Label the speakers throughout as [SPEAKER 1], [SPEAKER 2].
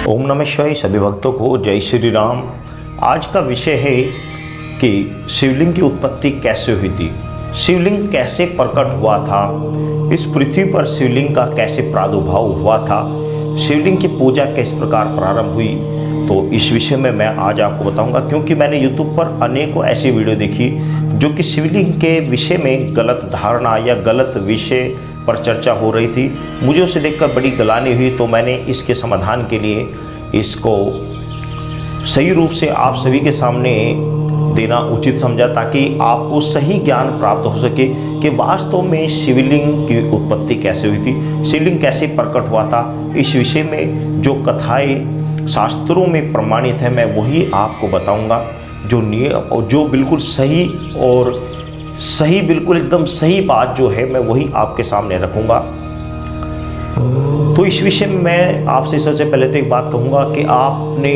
[SPEAKER 1] ओम नमः शिवाय। सभी भक्तों को जय श्री राम। आज का विषय है कि शिवलिंग की उत्पत्ति कैसे हुई थी, शिवलिंग कैसे प्रकट हुआ था, इस पृथ्वी पर शिवलिंग का कैसे प्रादुर्भाव हुआ था, शिवलिंग की पूजा किस प्रकार प्रारंभ हुई। तो इस विषय में मैं आज आपको बताऊंगा, क्योंकि मैंने YouTube पर अनेकों ऐसी वीडियो देखी जो कि शिवलिंग के विषय में गलत धारणा या गलत विषय पर चर्चा हो रही थी। मुझे उसे देखकर बड़ी गलानी हुई, तो मैंने इसके समाधान के लिए इसको सही रूप से आप सभी के सामने देना उचित समझा, ताकि आपको सही ज्ञान प्राप्त हो सके कि वास्तव में शिवलिंग की उत्पत्ति कैसे हुई थी, शिवलिंग कैसे प्रकट हुआ था। इस विषय में जो कथाएं शास्त्रों में प्रमाणित है मैं वही आपको बताऊंगा, जो बिल्कुल सही और सही बिल्कुल एकदम सही बात जो है मैं वही आपके सामने रखूंगा। तो इस विषय में मैं आपसे सबसे पहले तो एक बात कहूंगा कि आपने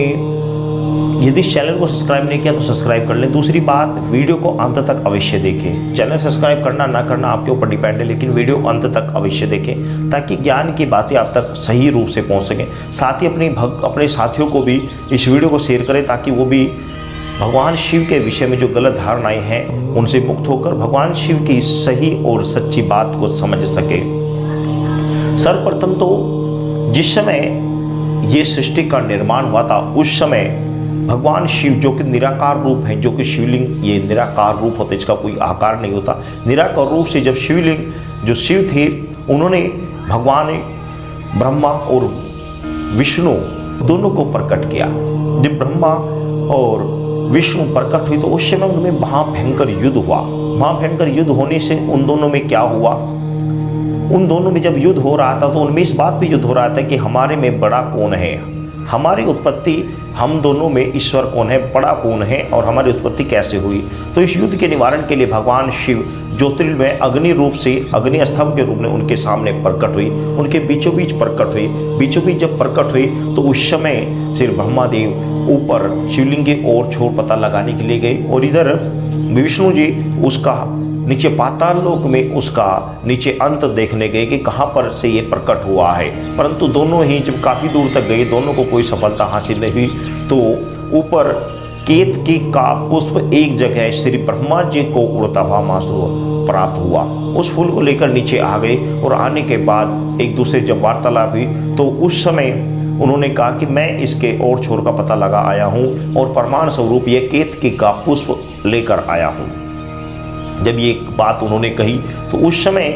[SPEAKER 1] यदि इस चैनल को सब्सक्राइब नहीं किया तो सब्सक्राइब कर लें। दूसरी बात, वीडियो को अंत तक अवश्य देखें। चैनल सब्सक्राइब करना ना करना आपके ऊपर डिपेंड है, लेकिन वीडियो अंत तक अवश्य देखें ताकि ज्ञान की बातें आप तक सही रूप से पहुंच सकें। साथ ही अपने साथियों को भी इस वीडियो को शेयर करें ताकि वो भी भगवान शिव के विषय में जो गलत धारणाएं हैं उनसे मुक्त होकर भगवान शिव की सही और सच्ची बात को समझ सके। सर्वप्रथम तो जिस समय ये सृष्टि का निर्माण हुआ था उस समय भगवान शिव जो कि निराकार रूप है, जो कि शिवलिंग ये निराकार रूप होता है, इसका कोई आकार नहीं होता। निराकार रूप से जब शिवलिंग जो शिव थे उन्होंने भगवान ब्रह्मा और विष्णु दोनों को प्रकट किया। जब ब्रह्मा और विष्णु प्रकट हुई तो उस समय उनमें महाभयंकर युद्ध हुआ। महाभयंकर युद्ध होने से उन दोनों में क्या हुआ, उन दोनों में जब युद्ध हो रहा था तो उनमें इस बात पे युद्ध हो रहा था कि हमारे में बड़ा कौन है, हमारी उत्पत्ति, हम दोनों में ईश्वर कौन है, बड़ा कौन है और हमारी उत्पत्ति कैसे हुई। तो इस युद्ध के निवारण के लिए भगवान शिव ज्योतिर्लिंग में अग्नि रूप से, अग्नि स्तंभ के रूप में उनके सामने प्रकट हुई, उनके बीचों बीच प्रकट हुई। बीचों बीच जब प्रकट हुई तो उस समय श्री ब्रह्मादेव ऊपर शिवलिंग की ओर छोर पता लगाने के लिए गए और इधर विष्णु जी उसका नीचे पाताल लोक में उसका नीचे अंत देखने गए कि कहाँ पर से ये प्रकट हुआ है। परंतु दोनों ही जब काफ़ी दूर तक गए दोनों को कोई सफलता हासिल नहीं हुई। तो ऊपर केतकी का पुष्प एक जगह श्री ब्रह्मा जी को उड़ता हुआ मासूम प्राप्त हुआ। उस फूल को लेकर नीचे आ गए और आने के बाद एक दूसरे जब वार्तालाप हुई तो उस समय उन्होंने कहा कि मैं इसके और छोर का पता लगा आया हूँ और प्रमाण स्वरूप ये केतकी का पुष्प लेकर आया हूँ। जब ये बात उन्होंने कही तो उस समय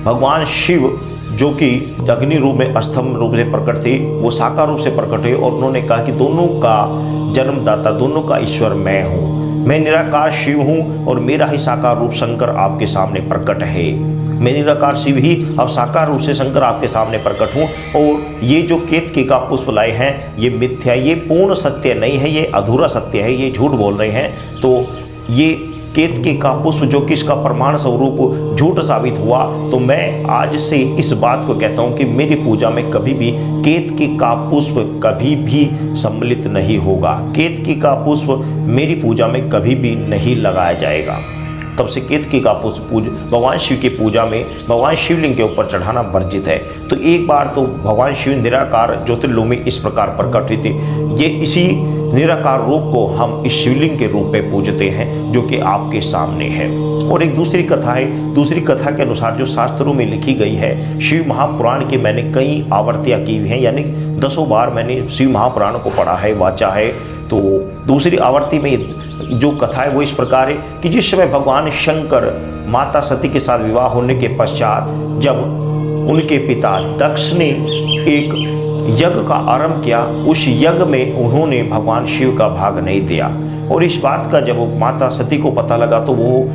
[SPEAKER 1] भगवान शिव जो कि अग्नि रूप में स्तंभ रूप से प्रकट थे वो साकार रूप से प्रकट हुए और उन्होंने कहा कि दोनों का जन्मदाता, दोनों का ईश्वर मैं हूँ, मैं निराकार शिव हूँ और मेरा ही साकार रूप शंकर आपके सामने प्रकट है। मैं निराकार शिव ही अब साकार रूप से शंकर आपके सामने प्रकट हूँ और ये जो केतकी का पुष्प लाए हैं ये मिथ्या, ये पूर्ण सत्य नहीं है, ये अधूरा सत्य है, ये झूठ बोल रहे हैं। तो ये केतकी का पुष्प जो कि इसका प्रमाण स्वरूप झूठ साबित हुआ, तो मैं आज से इस बात को कहता हूँ कि मेरी पूजा में कभी भी केतकी का पुष्प कभी भी सम्मिलित नहीं होगा। केतकी का पुष्प मेरी पूजा में कभी भी नहीं लगाया जाएगा। तब से केतकी का पुष्प भगवान शिव की पूजा में भगवान शिवलिंग के ऊपर चढ़ाना वर्जित है। तो एक बार तो भगवान शिव निराकार ज्योतिर्लिंग में इस प्रकार प्रकट हुए थे। ये इसी निराकार रूप को हम इस शिवलिंग के रूप में पूजते हैं जो कि आपके सामने है। और एक दूसरी कथा है, दूसरी कथा के अनुसार जो शास्त्रों में लिखी गई है, शिव महापुराण की मैंने कई आवर्तियाँ की हुई हैं, यानी 10 बार मैंने शिव महापुराण को पढ़ा है, वाचा है। तो दूसरी आवर्ती में जो कथा है वो इस प्रकार है कि जिस समय भगवान शंकर माता सती के साथ विवाह होने के पश्चात जब उनके पिता दक्ष ने एक यज्ञ का आरंभ किया, उस यज्ञ में उन्होंने भगवान शिव का भाग नहीं दिया और इस बात का जब माता सती को पता लगा तो वो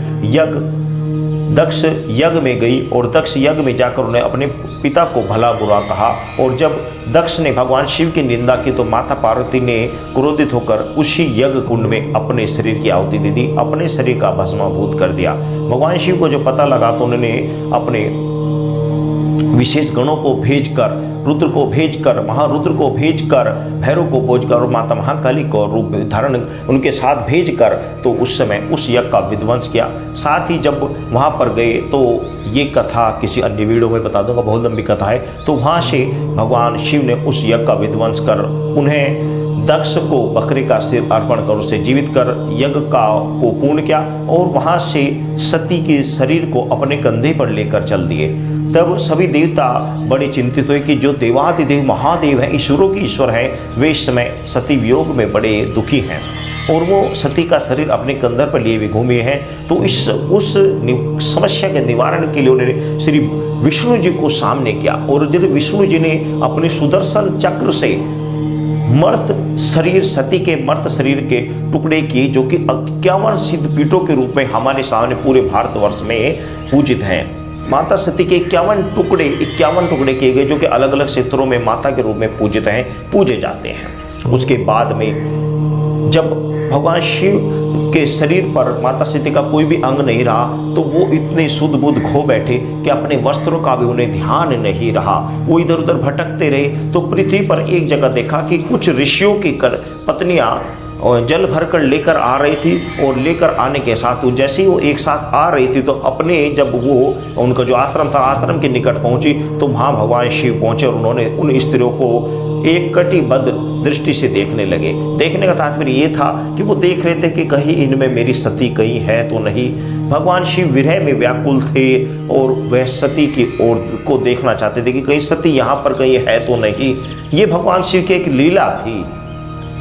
[SPEAKER 1] दक्ष यज्ञ में गई और दक्ष यज्ञ में जाकर उन्हें अपने पिता को भला बुरा कहा। और जब दक्ष ने भगवान शिव की निंदा की तो माता पार्वती ने क्रोधित होकर उसी यज्ञ कुंड में अपने शरीर की आहुति दे दी, अपने शरीर का भस्मीभूत कर दिया। भगवान शिव को जो पता लगा तो उन्होंने अपने विशेष गणों को भेजकर, रुद्र को भेजकर, महारुद्र को भेजकर, भैरव को भेजकर और माता महाकाली को रूप धारण उनके साथ भेजकर तो उस समय उस यज्ञ का विध्वंस किया। साथ ही जब वहाँ पर गए तो ये कथा किसी अन्य वीडियो में बता दूंगा, बहुत लंबी कथा है। तो वहाँ से भगवान शिव ने उस यज्ञ का विध्वंस कर उन्हें दक्ष को बकरे का सिर अर्पण कर उसे जीवित कर यज्ञ को पूर्ण किया और वहाँ से सती के शरीर को अपने कंधे पर लेकर चल दिए। तब सभी देवता बड़े चिंतित हुए कि जो देवादिदेव महादेव हैं, ईश्वरों के ईश्वर हैं, वे इस समय सती वियोग में बड़े दुखी हैं और वो सती का शरीर अपने कंधर पर लिए हुए घूमे हैं। तो उस समस्या के निवारण के लिए उन्होंने श्री विष्णु जी को सामने किया और जब विष्णु जी ने अपने सुदर्शन चक्र से मर्त शरीर, सती के मर्त शरीर के टुकड़े किए, जो कि 51 सिद्ध पीठों के रूप में हमारे सामने पूरे भारतवर्ष में पूजित हैं। माता सती के 51 टुकड़े किए गए, जो कि अलग अलग क्षेत्रों में माता के रूप में पूजित हैं, पूजे जाते हैं। उसके बाद में जब भगवान शिव के शरीर पर माता सती का कोई भी अंग नहीं रहा तो वो इतने शुद्ध बुद्ध खो बैठे कि अपने वस्त्रों का भी उन्हें ध्यान नहीं रहा। वो इधर उधर भटकते रहे। तो पृथ्वी पर एक जगह देखा कि कुछ ऋषियों की पत्नियां जल भरकर लेकर आ रही थी और लेकर आने के साथ जैसे ही वो एक साथ आ रही थी तो अपने जब वो उनका जो आश्रम था, आश्रम के निकट पहुंची तो वहाँ भगवान शिव पहुंचे और उन्होंने उन स्त्रियों को एक कटिबद्ध दृष्टि से देखने लगे। देखने का तात्पर्य ये था कि वो देख रहे थे कि कहीं इनमें मेरी सती कहीं है तो नहीं। भगवान शिव विरह में व्याकुल थे और वह सती की ओर को देखना चाहते थे कि कहीं सती यहाँ पर कहीं है तो नहीं। ये भगवान शिव की एक लीला थी,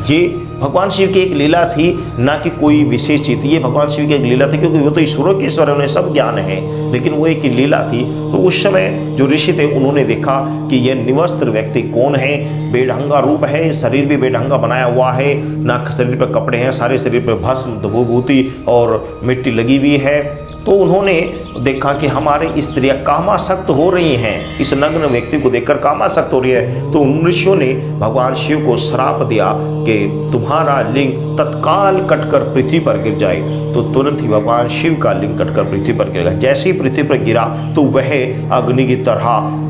[SPEAKER 1] ये भगवान शिव की एक लीला थी, ना कि कोई विशेष चीज। ये भगवान शिव की एक लीला थी क्योंकि वो तो ईश्वरों के ईश्वर है, उन्हें सब ज्ञान है, लेकिन वो एक लीला थी। तो उस समय जो ऋषि थे उन्होंने देखा कि यह निवस्त्र व्यक्ति कौन है, बेढंगा रूप है, शरीर भी बेढंगा बनाया हुआ है, ना शरीर पर कपड़े हैं, सारे शरीर पर भस्म विभूति और मिट्टी लगी हुई है। तो उन्होंने देखा कि हमारे स्त्रियां कामासक्त हो रही हैं, इस नग्न व्यक्ति को देखकर कामासक्त हो रही है। तो उन ऋषियों ने भगवान शिव को श्राप दिया कि तुम्हारा लिंग तत्काल कटकर पृथ्वी पर गिर जाए। तो तुरंत ही भगवान शिव का लिंग कटकर पृथ्वी पर गिर गया। जैसे ही पृथ्वी पर गिरा तो वह अग्नि की तरह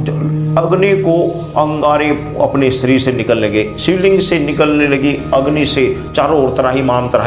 [SPEAKER 1] अग्नि को अंगारे अपने शरीर से निकलने लगे, शिवलिंग से निकलने लगी, अग्नि से चारों ओर तराही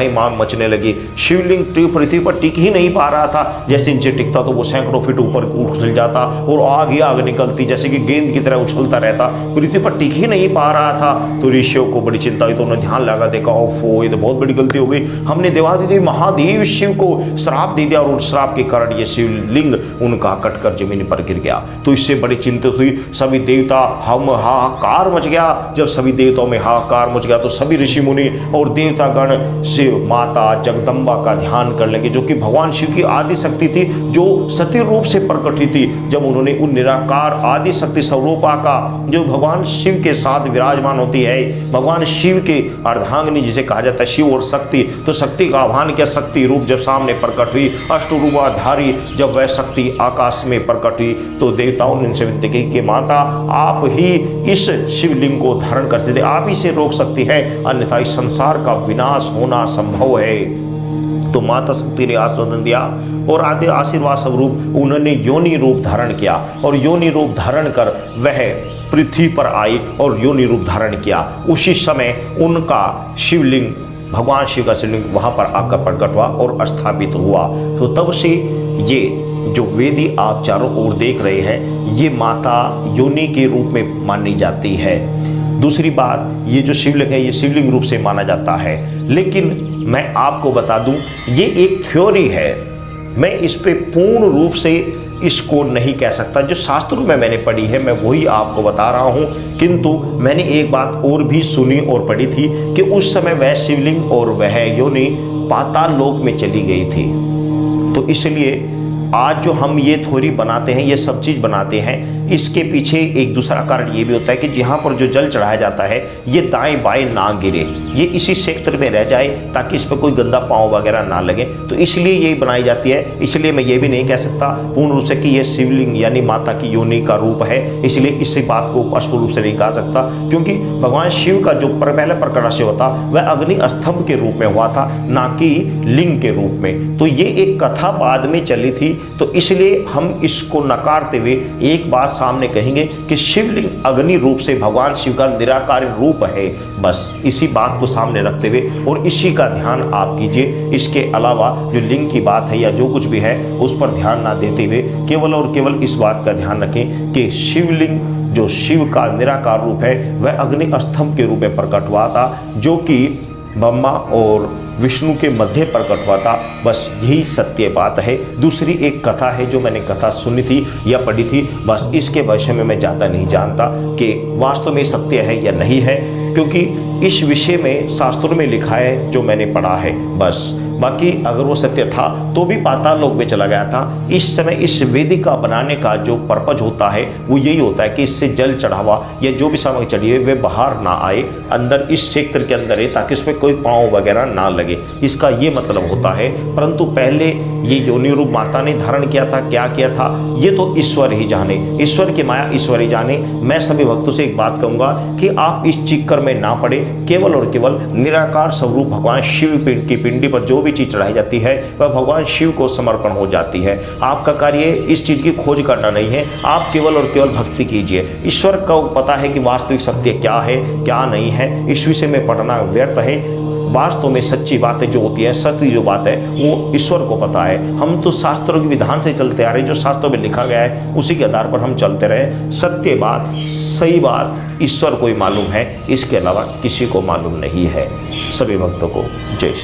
[SPEAKER 1] माम मचने लगी। शिवलिंग पृथ्वी पर टिक ही नहीं पा रहा था, जैसे नीचे टिकता तो वो सैकड़ों फीट ऊपर उछल जाता और आग ही आग निकलती, जैसे कि गेंद की तरह उछलता रहता, पृथ्वी पर टिक ही नहीं पा रहा था। तो ऋषियों को बड़ी चिंता हुई, तो उन्होंने ध्यान लगा, देखा ओफो ये तो बहुत बड़ी गलती हो गई, हमने देवादिदेव महादेव शिव को श्राप दे दिया और उस श्राप के कारण ये शिवलिंग उनका कटकर जमीन पर गिर गया। तो इससे बड़ी चिंतित हुई सभी देवता, हम हाहाकार मच गया। जब सभी देवताओं में हाहाकार मच गया तो सभी ऋषि मुनि और देवतागण शिव माता जगदम्बा का ध्यान कर लेंगे, जो कि भगवान शिव की आदि शक्ति थी, जो सती रूप से प्रकट हुई थी। जब उन्होंने उन निराकार आदि शक्ति स्वरूपा का जो भगवान शिव के साथ विराजमान होती है, भगवान शिव के अर्धांगिनी जिसे कहा जाता है शिव और शक्ति, तो शक्ति का आह्वान किया। शक्ति रूप जब सामने प्रकट हुई, अष्टरूपाधारी जब वह शक्ति आकाश में प्रकट हुई तो देवताओं ने उनसे विनती की कि माता आप ही इस शिवलिंग को धारण कर सकते, आप ही से रोक सकती है, अन्यथा इस संसार का विनाश होना संभव है। तो माता शक्ति ने आश्वासन दिया और आदि आशीर्वाद स्वरूप उन्होंने योनि रूप धारण किया और योनि रूप धारण कर वह पृथ्वी पर आई और योनि रूप धारण किया। उसी समय उनका शिवलिंग, भगवान शिव का शिवलिंग वहां पर आकर प्रकट हुआ और स्थापित हुआ। तो तब से ये जो वेदी आप चारों ओर देख रहे हैं, ये माता योनि के रूप में मानी जाती है। दूसरी बात, ये जो शिवलिंग है ये शिवलिंग रूप से माना जाता है, लेकिन मैं आपको बता दूं ये एक थ्योरी है, मैं इस पे पूर्ण रूप से इसको नहीं कह सकता। जो शास्त्रों में मैंने पढ़ी है मैं वही आपको बता रहा हूँ, किंतु मैंने एक बात और भी सुनी और पढ़ी थी कि उस समय वह शिवलिंग और वह योनि पाताल लोक में चली गई थी। तो इसलिए आज जो हम ये थ्योरी बनाते हैं, ये सब चीज़ बनाते हैं, इसके पीछे एक दूसरा कारण ये भी होता है कि जहाँ पर जो जल चढ़ाया जाता है ये दाएं बाएं ना गिरे, ये इसी क्षेत्र में रह जाए ताकि इस पर कोई गंदा पाँव वगैरह ना लगे। तो इसलिए ये बनाई जाती है। इसलिए मैं ये भी नहीं कह सकता पूर्ण रूप से कि ये शिवलिंग यानी माता की योनि का रूप है, इसलिए इसी बात को स्पष्ट रूप से नहीं कह सकता, क्योंकि भगवान शिव का जो पहले प्रकाश होता वह अग्नि स्तंभ के रूप में हुआ था, ना कि लिंग के रूप में। तो ये एक कथा बाद में चली थी तो इसलिए हम इसको नकारते हुए एक बात सामने कहेंगे कि शिवलिंग अग्नि रूप से भगवान शिव का निराकारी रूप है। बस इसी बात को सामने रखते हुए और इसी का ध्यान आप कीजिए। इसके अलावा जो लिंग की बात है या जो कुछ भी है उस पर ध्यान ना देते हुए केवल और केवल इस बात का ध्यान रखें कि शिवलिंग जो शिव का निराकार रूप है वह अग्नि स्तंभ के रूप में प्रकट हुआ था, जो कि ब्रह्मा और विष्णु के मध्य प्रकट हुआ था। बस यही सत्य बात है। दूसरी एक कथा है जो मैंने कथा सुनी थी या पढ़ी थी, बस इसके विषय में मैं ज़्यादा नहीं जानता कि वास्तव में सत्य है या नहीं है, क्योंकि इस विषय में शास्त्रों में लिखा है जो मैंने पढ़ा है बस। बाकी अगर वो सत्य था तो भी पाताल लोक में चला गया था। इस समय इस वेदिका बनाने का जो पर्पज होता है वो यही होता है कि इससे जल चढ़ावा या जो भी सामग्री चढ़ी है वे बाहर ना आए, अंदर इस क्षेत्र के अंदर है, ताकि उसमें कोई पाँव वगैरह ना लगे, इसका ये मतलब होता है। परंतु पहले ये योनि रूप माता ने धारण किया था, क्या किया था ये तो ईश्वर ही जाने, ईश्वर की माया ईश्वर ही जाने। मैं सभी भक्तों से एक बात कहूँगा कि आप इस चक्कर में ना पड़े, केवल और केवल निराकार स्वरूप भगवान शिव की पिंडी पर जो भी चीज चढ़ाई जाती है वह भगवान शिव को समर्पण हो जाती है। आपका कार्य इस चीज की खोज करना नहीं है, आप केवल और केवल भक्ति कीजिए। ईश्वर को पता है कि वास्तविक सत्य क्या है क्या नहीं है, इस विषय में पढ़ना व्यर्थ है। वास्तव में सच्ची बातें जो होती है, सत्य जो बात है वो ईश्वर को पता है। हम तो शास्त्रों के विधान से चलते आ रहे हैं, जो शास्त्रों में लिखा गया है उसी के आधार पर हम चलते रहे। सत्य बात सही बात ईश्वर को ही मालूम है, इसके अलावा किसी को मालूम नहीं है। सभी भक्तों को जय श्री